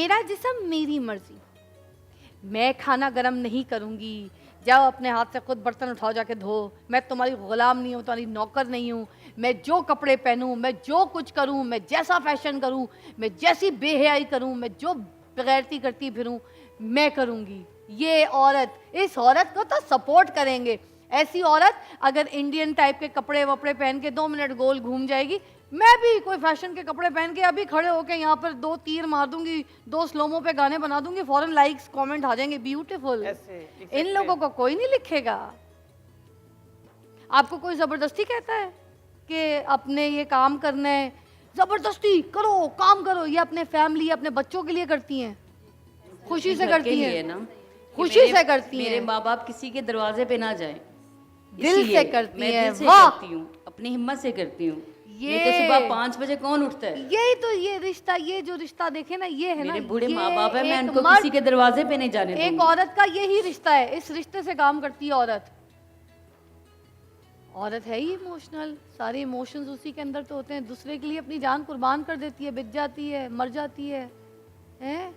मेरा जिस्म मेरी मर्जी, मैं खाना गरम नहीं करूँगी, जाओ अपने हाथ से खुद बर्तन उठाओ जाके धो, मैं तुम्हारी गुलाम नहीं हूँ, तुम्हारी नौकर नहीं हूँ, मैं जो कपड़े पहनूँ, मैं जो कुछ करूँ, मैं जैसा फैशन करूँ, मैं जैसी बेहयाई करूँ, मैं जो बेगैरती करती फिरूँ, मैं करूँगी। ये औरत, इस औरत को तो सपोर्ट करेंगे। ऐसी औरत अगर इंडियन टाइप के कपड़े वपड़े पहन के 2 मिनट गोल घूम जाएगी, मैं भी कोई फैशन के कपड़े पहन के अभी खड़े होके यहाँ पर 2 तीर मार दूंगी, 2 स्लोमो पे गाने बना दूंगी, फौरन लाइक्स कमेंट आ जाएंगे, ब्यूटीफुल। इन लोगों को कोई नहीं लिखेगा। आपको कोई जबरदस्ती कहता है कि अपने ये काम करना है, जबरदस्ती करो, काम करो, ये अपने फैमिली, अपने बच्चों के लिए करती हैं, खुशी से करती हैं ना, खुशी से करती हैं। मेरे माँ बाप किसी के दरवाजे पे ना जाएं, दिल से करती हैं। मैं दिल से करती हूँ, अपनी हिम्मत से करती हूँ। ये तो सुबह 5 बजे कौन उठता है? यही तो ये रिश्ता, ये जो रिश्ता देखे ना, ये है ना, मेरे बूढ़े माँ बाप है, मैं उनको किसी के दरवाजे पे नहीं जाने दूंगी। एक औरत का यही रिश्ता है, इस रिश्ते से काम करती है औरत। औरत है ही इमोशनल, सारे इमोशंस उसी के अंदर तो होते हैं, दूसरे के लिए अपनी जान कुर्बान कर देती है, बिक जाती है, मर जाती है, हैं?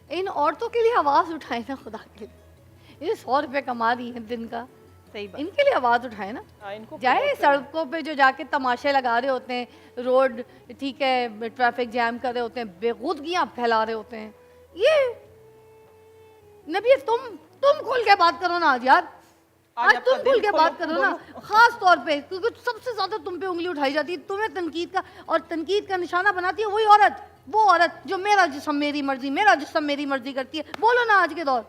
इन औरतों के लिए आवाज उठाए ना खुदा के लिए। ये 100 रुपये कमा रही है दिन का, सही बात। इनके लिए आवाज उठाए ना। जाए सड़कों पे जो जाके तमाशे लगा रहे होते हैं, रोड ठीक है ट्रैफिक जैम कर रहे होते हैं, बेखुदगियां फैला रहे होते हैं, ये नबी तुम खुल के बात करो ना आज यार, आज तुम खुल के बात करो ना, खास तौर पे, क्योंकि सबसे ज्यादा तुम पे उंगली उठाई जाती है, तुम्हें तनकीद का और तनकीद का निशाना बनाती है वही औरत, वो औरत जो मेरा जिस्म मेरी मर्जी, मेरा जिस्म मेरी मर्जी करती है। बोलो ना आज के दौर,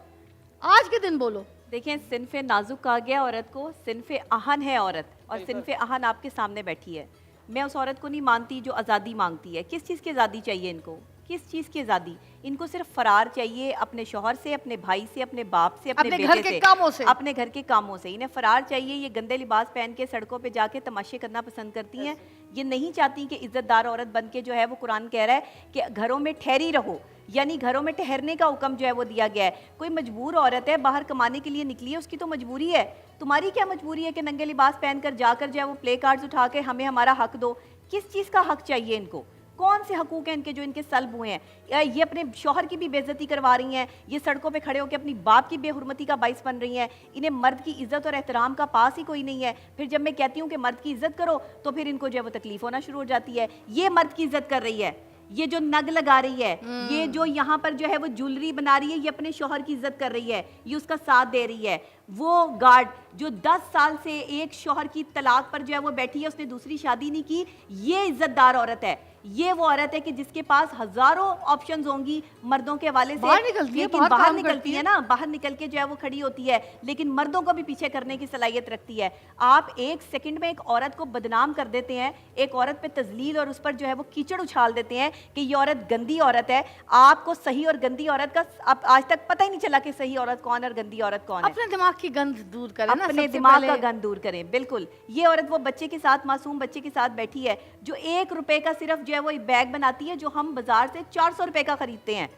आज के दिन बोलो। देखें, सिनफे नाजुक कहा गया औरत को, सिनफे आहन है औरत, और सिनफे आहन आपके सामने बैठी है। मैं उस औरत को नहीं मानती जो आज़ादी मांगती है। किस चीज़ की आज़ादी चाहिए इनको? किस चीज़ की आज़ादी? इनको सिर्फ फरार चाहिए अपने शौहर से, अपने भाई से, अपने बाप से, अपने घर के कामों से, अपने घर के कामों से। इन्हें फरार चाहिए। ये गंदे लिबास पहन के सड़कों पे जाके तमाशे करना पसंद करती हैं। ये नहीं चाहती कि इज्जतदार औरत बन के, जो है वो कुरान कह रहा है कि घरों में ठहरी रहो, यानी घरों में ठहरने का हुक्म जो है वो दिया गया है। कोई मजबूर औरत है, बाहर कमाने के लिए निकली है, उसकी तो मजबूरी है। तुम्हारी क्या मजबूरी है कि नंगे लिबास पहनकर जाकर जो है वो प्ले कार्ड्स उठा के हमें हमारा हक दो? किस चीज़ का हक चाहिए इनको? कौन से हकूक हैं इनके जो इनके सल्ब हुए हैं? ये अपने शौहर की भी बेइज्जती करवा रही हैं, ये सड़कों पे खड़े होकर अपनी बाप की बेहुरमती का बाइस बन रही हैं। इन्हें मर्द की इज्जत और एहतराम का पास ही कोई नहीं है। फिर जब मैं कहती हूँ कि मर्द की इज्जत करो, तो फिर इनको जो है वो तकलीफ होना शुरू हो जाती है। ये मर्द की इज्जत कर रही है, ये जो नग लगा रही है, ये जो यहाँ पर जो है वो ज्वेलरी बना रही है, ये अपने शौहर की इज्जत कर रही है, ये उसका साथ दे रही है। वो गार्ड जो 10 साल से एक शौहर की तलाक पर जो है वो बैठी है, उसने दूसरी शादी नहीं की, ये इज्जतदार औरत है। ये वो औरत है कि जिसके पास हजारों ऑप्शंस होंगी मर्दों के हवाले से, बाहर निकलती है, बाहर निकलती है ना, बाहर निकल के जो है वो खड़ी होती है, लेकिन मर्दों को भी पीछे करने की सलाहियत रखती है। आप एक सेकंड में एक औरत को बदनाम कर देते हैं, एक औरत पे तजलील और उस पर जो है वो कीचड़ उछाल देते हैं कि ये औरत गंदी औरत है। आपको सही और गंदी औरत का आज तक पता ही नहीं चला कि सही औरत कौन है और गंदी औरत कौन है। अपने दिमाग की गंद दूर करें ना, अपने दिमाग का गंद दूर करें। बिल्कुल, ये औरत वो बच्चे के साथ, मासूम बच्चे के साथ बैठी है, जो 1 रुपए का सिर्फ जो है वो बैग बनाती है, जो हम बाजार से 400 रुपए का खरीदते हैं।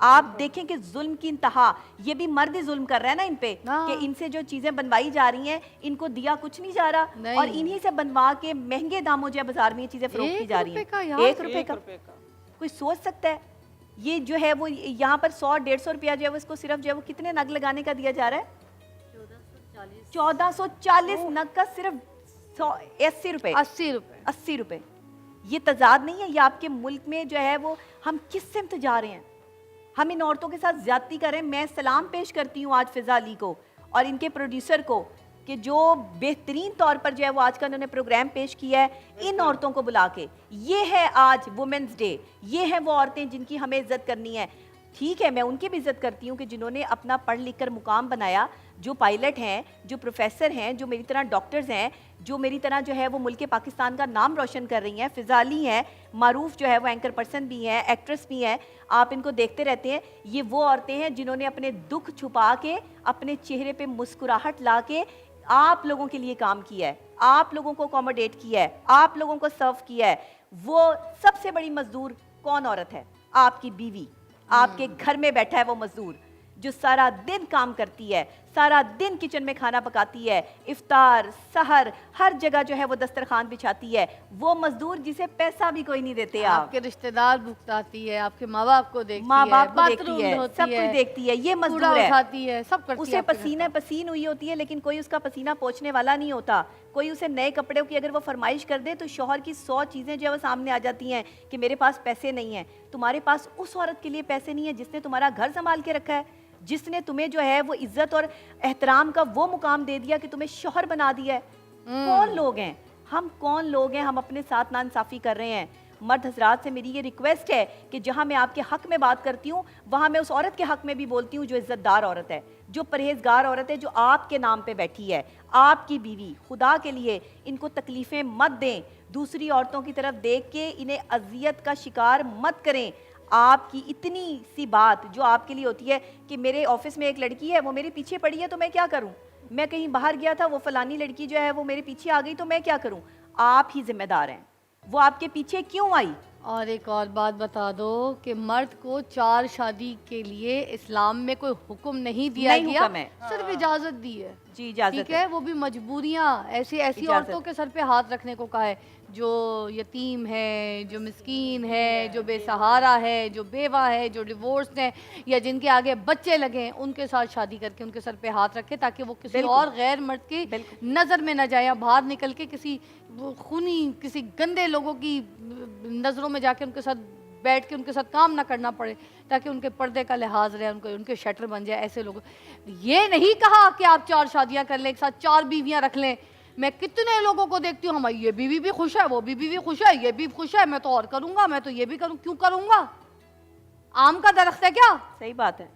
आप देखें कि जुल्म की इंतहा, ये भी मर्द ही जुल्म कर रहा है ना इन पे, कि इनसे जो चीजें बनवाई जा रही हैं, इनको दिया कुछ नहीं जा रहा, और इन्हीं से बनवा के महंगे दामों जो है बाजार में ये चीजें फरोख्त की जा रही हैं। 1 रुपए का कोई सोच सकता है? ये जो है वो यहाँ पर 100-150 रुपया जो है वो इसको सिर्फ जो है वो कितने नग लगाने का दिया जा रहा है? 1440 नग का सिर्फ 80 रुपए। 80 रुपए। ये तजाद नहीं है? ये आपके मुल्क में जो है वो हम किस सिमत जा रहे हैं? हम इन औरतों के साथ ज्यादती करें। मैं सलाम पेश करती हूँ आज फिजा अली को और इनके प्रोड्यूसर को कि जो बेहतरीन तौर पर जो है वो आज का उन्होंने प्रोग्राम पेश किया है इन औरतों को बुला के। ये है आज वुमेन्स डे, ये है वो औरतें जिनकी हमें इज्जत करनी है। ठीक है, मैं उनकी भी इज्जत करती हूँ कि जिन्होंने अपना पढ़ लिख कर मुकाम बनाया, जो पायलट हैं, जो प्रोफेसर हैं, जो मेरी तरह डॉक्टर्स हैं, जो मेरी तरह जो है वो मुल्क पाकिस्तान का नाम रोशन कर रही हैं। फिजा अली हैं, मारूफ जो है वो एंकर पर्सन भी हैं, एक्ट्रेस भी हैं, आप इनको देखते रहते हैं। ये वो औरतें हैं जिन्होंने अपने दुख छुपा के, अपने चेहरे पे मुस्कुराहट ला के आप लोगों के लिए काम किया है, आप लोगों को अकोमोडेट किया है, आप लोगों को सर्व किया है। वो सबसे बड़ी मजदूर कौन औरत है? आपकी बीवी। आपके घर में बैठा है वो मजदूर जो सारा दिन काम करती है, सारा दिन किचन में खाना पकाती है, इफ्तार सहर हर जगह जो है वो दस्तरखान बिछाती है, वो मजदूर जिसे पैसा भी कोई नहीं देते। आप आपके रिश्तेदार भुगताती है, आपके माँ बाप को देखती माँ है, बाप को देखती बाथरूम है, धोती सब कुछ देखती है, ये मजदूर कूड़ा है, उठाती है, सब करती है उसे आपके घर पसीने का। पसीन हुई होती है, लेकिन कोई उसका पसीना पोंछने वाला नहीं होता। कोई उसे नए कपड़ों की अगर वो फरमाइश कर दे तो शौहर की 100 चीज़ें जो है वो सामने आ जाती हैं कि मेरे पास पैसे नहीं हैं। तुम्हारे पास उस औरत के लिए पैसे नहीं है जिसने तुम्हारा घर संभाल के रखा है, जिसने तुम्हें जो है वो इज्जत और एहतराम का वो मुकाम दे दिया कि तुम्हें शौहर बना दिया है। कौन लोग हैं हम, कौन लोग हैं हम अपने साथ नाइंसाफ़ी कर रहे हैं। मर्द हजरात से मेरी ये रिक्वेस्ट है कि जहाँ मैं आपके हक़ में बात करती हूँ वहाँ मैं उस औरत के हक़ में भी बोलती हूँ जो इज़्ज़तदार औरत है, जो परहेज़गार औरत है, जो आपके नाम पे बैठी है, आपकी बीवी। खुदा के लिए इनको तकलीफ़ें मत दें, दूसरी औरतों की तरफ देख के इन्हें अजियत का शिकार मत करें। आपकी इतनी सी बात जो आपके लिए होती है कि मेरे ऑफिस में एक लड़की है वो मेरे पीछे पड़ी है तो मैं क्या करूं, मैं कहीं बाहर गया था वो फलानी लड़की जो है वो मेरे पीछे आ गई तो मैं क्या करूं। आप ही जिम्मेदार हैं, वो आपके पीछे क्यों आई। और एक और बात बता दो कि मर्द को 4 शादी के लिए इस्लाम में कोई हुक्म नहीं दिया नहीं गया, हुक्म है। सिर्फ इजाज़त दी है। जी इजाजत ठीक है, वो भी मजबूरियाँ ऐसी ऐसी इजाज़त। औरतों के सर पे हाथ रखने को कहा है जो यतीम है, जो मिस्कीन है, जो बेसहारा है, जो बेवा है, जो डिवोर्स है या जिनके आगे बच्चे लगे, उनके साथ शादी करके उनके सर पे हाथ रखे ताकि वो किसी बिल्कुल। और गैर मर्द की नज़र में न जाए या बाहर निकल के किसी वो खूनी किसी गंदे लोगों की नज़रों में जाके उनके साथ बैठ के उनके साथ काम ना करना पड़े ताकि उनके पर्दे का लिहाज रहे, उनके शटर बन जाए। ऐसे लोग, ये नहीं कहा कि आप 4 शादियां कर लें, एक साथ 4 बीवियां रख लें। मैं कितने लोगों को देखती हूँ, हमारी ये बीवी भी खुश है, वो बीवी भी खुश है, ये भी खुश है, मैं तो और करूंगा, मैं तो ये भी करूँ, क्यों करूंगा। आम का दरख्त है क्या, सही बात है।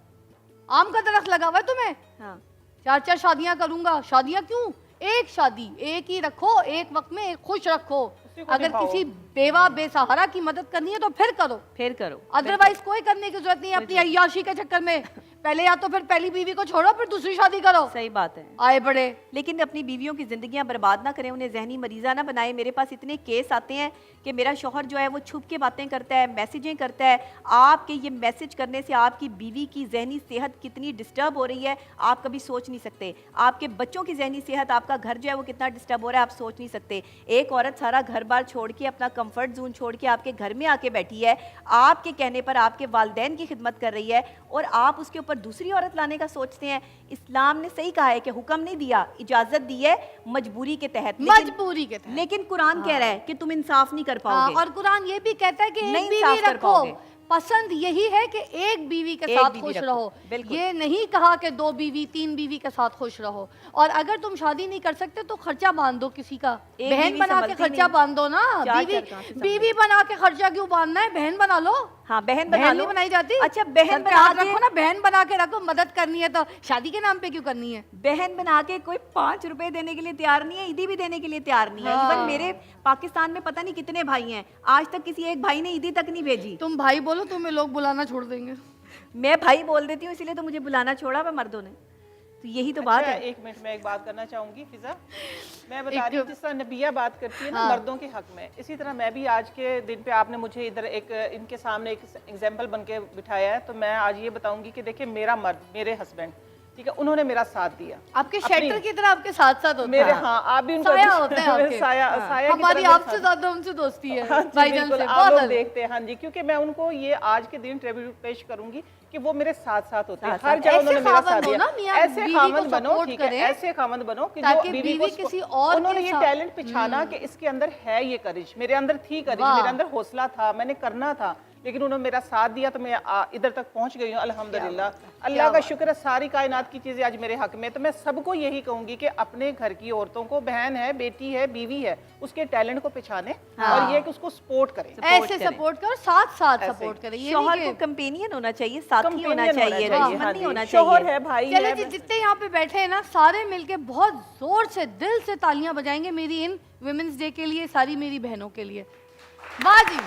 आम का दरख्त लगा हुआ है तुम्हें, हाँ 4 शादियां करूंगा। शादियां क्यों, एक शादी एक ही रखो, एक वक्त में एक खुश रखो। अगर किसी बेवा बेसहारा की मदद करनी है तो फिर करो, अदरवाइज कोई करने की जरूरत नहीं है अपनी अय्याशी के चक्कर में। पहले या तो फिर पहली बीवी को छोड़ो फिर दूसरी शादी करो। सही बात है। आए बड़े, लेकिन अपनी बीवियों की ज़िंदगियां बर्बाद ना करें, उन्हें जहनी मरीज़ा ना बनाए। मेरे पास इतने केस आते हैं कि मेरा शौहर जो है वो छुप के बातें करता है, मैसेजें करता है। आपके ये मैसेज करने से आपकी बीवी की जहनी सेहत कितनी डिस्टर्ब हो रही है आप कभी सोच नहीं सकते। आपके बच्चों की जहनी सेहत, आपका घर जो है वो कितना डिस्टर्ब हो रहा है आप सोच नहीं सकते। एक औरत सारा घर बार छोड़ के, अपना कंफर्ट जोन छोड़ के आपके घर में आके बैठी है, आपके कहने पर आपके वालिदैन की खिदमत कर रही है और आप उसके ऊपर दूसरी औरत लाने का सोचते हैं। इस्लाम ने सही कहा है कि हुक्म नहीं दिया, इजाजत दी है मजबूरी के तहत। मजबूरी के तहत। लेकिन कुरान कह रहा है कि तुम इंसाफ नहीं कर पाओगे। और कुरान ये भी कहता है कि नहीं एक बीवी इंसाफ कर रखो। पाओगे। पसंद यही है कि एक बीवी के एक साथ बीवी खुश रखो, रहो। बिल्कुल। ये नहीं कहा कि 2 बीवी 3 बीवी के साथ खुश रहो। और अगर तुम शादी नहीं कर सकते तो खर्चा बांध दो किसी का, एक बहन बीवी बना के संभलती खर्चा नहीं। बांध दो ना। चार बीवी कहाँ से बीवी बना के खर्चा क्यों बांधना है, बहन बना लो। हाँ बहन बना बहन लो। नहीं बनाई जाती। अच्छा बहन सर पे बना हाथ के रखो ना, बहन बना के रखो। मदद करनी है तो शादी के नाम पे क्यों करनी है। बहन बना के कोई 5 रुपए देने के लिए तैयार नहीं है, ईदी भी देने के लिए तैयार नहीं है। हाँ। इवन मेरे पाकिस्तान में पता नहीं कितने भाई हैं, आज तक किसी एक भाई ने ईदी तक नहीं भेजी। तुम भाई बोलो तुम्हें लोग बुलाना छोड़ देंगे। मैं भाई बोल देती हूँ इसीलिए तो मुझे बुलाना छोड़ा मैं मर्दों ने। तो यही तो बात है। एक मिनट में एक बात करना चाहूंगी फिजा, मैं बता रही हूँ जिस तरह नबिया बात करती है ना मर्दों के हक में, इसी तरह मैं भी आज के दिन पे आपने मुझे इधर एक इनके सामने एक एग्जाम्पल बन के बिठाया है, तो मैं आज ये बताऊंगी कि देखिए मेरा मर्द, मेरे हस्बैंड, ठीक है, उन्होंने मेरा साथ दिया। आपके शेल्टर की तरह आपके साथ साथ होते मेरे हैं। हाँ आप भी उनको साया होते हैं आपके। साया की हमारी तरह आपसे ज्यादा उनसे दोस्ती है हाँ जी, भाईजान बिल्कुल, से, आप बहुत लोग अलग। देखते हैं। हाँ जी, क्योंकि मैं उनको ये आज के दिन ट्रिब्यूट पेश करूंगी कि वो मेरे साथ साथ होते हैं, साथ हर साथ। जगह ऐसे उन्होंने मेरा खामद साथ हो ना, दिया। मियां ऐसे बीवी को खामद बनो, support ठीक है, करें, ऐसे खामद बनो कि ताकि जो बीवी बीवी को किसी और उन्होंने के ये साथ- टैलेंट पिछाना कि इसके अंदर है ये करिश, मेरे अंदर थी करिश, वाह। मेरे अंदर हौसला था, मैंने करना था, लेकिन उन्होंने मेरा साथ दिया तो मैं इधर तक पहुंच गई हूँ अल्हम्दुलिल्लाह। अल्लाह का शुक्र है, सारी कायनात की चीजें आज मेरे हक में। तो मैं सबको यही कहूंगी कि अपने घर की औरतों को, बहन है, बेटी है, बीवी है, उसके टैलेंट को पहचाने और ये कि उसको सपोर्ट करें। ऐसे सपोर्ट करो, साथ साथ सपोर्ट करें। ये शौहर नहीं को कि कंपेनियन होना चाहिए, साथी होना Companion चाहिए, हाँ दुश्मन जी, नहीं होना शौहर चाहिए। है, भाई चले है, जी, जितने यहाँ पे बैठे हैं ना सारे मिलके बहुत जोर से दिल से तालियां बजाएंगे मेरी इन वुमेन्स डे के लिए, सारी मेरी बहनों के लिए। वाह जी।